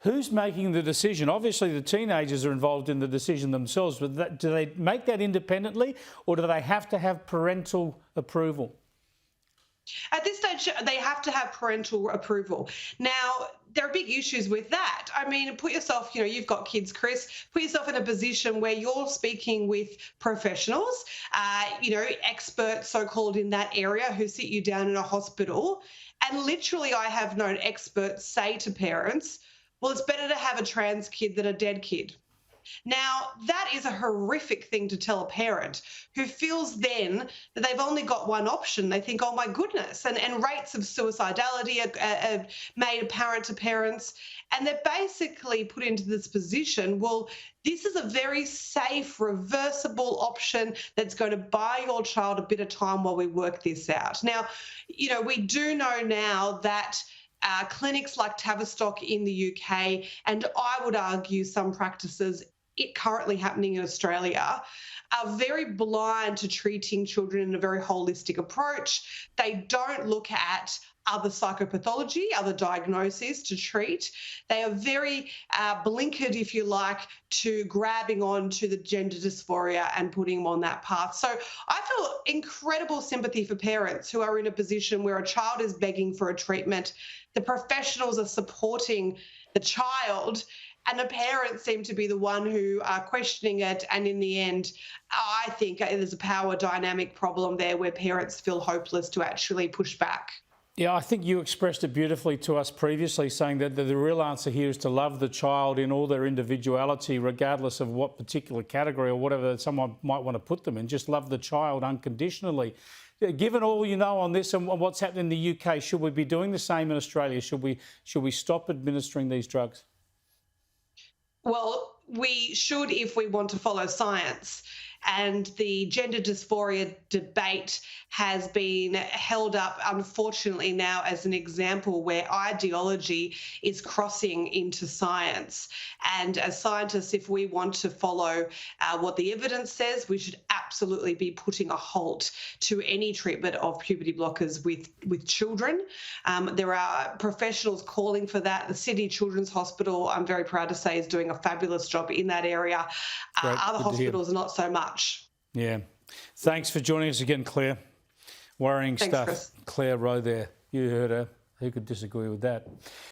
Who's making the decision? Obviously, the teenagers are involved in the decision themselves, but do they make that independently, or do they have to have parental approval? At this stage, they have to have parental approval. Now, there are big issues with that. I mean, put yourself, you've got kids, Chris, put yourself in a position where you're speaking with professionals, experts so-called in that area who sit you down in a hospital. And literally, I have known experts say to parents, well, it's better to have a trans kid than a dead kid. Now, that is a horrific thing to tell a parent who feels then that they've only got one option. They think, oh, my goodness, and rates of suicidality are made apparent to parents. And they're basically put into this position, well, this is a very safe, reversible option that's going to buy your child a bit of time while we work this out. Now, we do know now that clinics like Tavistock in the UK, and I would argue some practices currently happening in Australia, are very blind to treating children in a very holistic approach. They don't look at other psychopathology, other diagnoses to treat. They are very blinkered, if you like, to grabbing on to the gender dysphoria and putting them on that path. So I feel incredible sympathy for parents who are in a position where a child is begging for a treatment. The professionals are supporting the child, and the parents seem to be the one who are questioning it. And in the end, I think there's a power dynamic problem there where parents feel hopeless to actually push back. Yeah, I think you expressed it beautifully to us previously, saying that the real answer here is to love the child in all their individuality, regardless of what particular category or whatever someone might want to put them in. Just love the child unconditionally. Given all you know on this and what's happening in the UK, should we be doing the same in Australia? Should we stop administering these drugs? Well, we should if we want to follow science. And the gender dysphoria debate has been held up, unfortunately, now as an example where ideology is crossing into science. And as scientists, if we want to follow what the evidence says, we should absolutely be putting a halt to any treatment of puberty blockers with children. There are professionals calling for that. The Sydney Children's Hospital, I'm very proud to say, is doing a fabulous job in that area. Other hospitals are not so much. Yeah. Thanks for joining us again, Claire. Worrying Thanks, stuff. Chris. Clare Rowe there. You heard her. Who could disagree with that?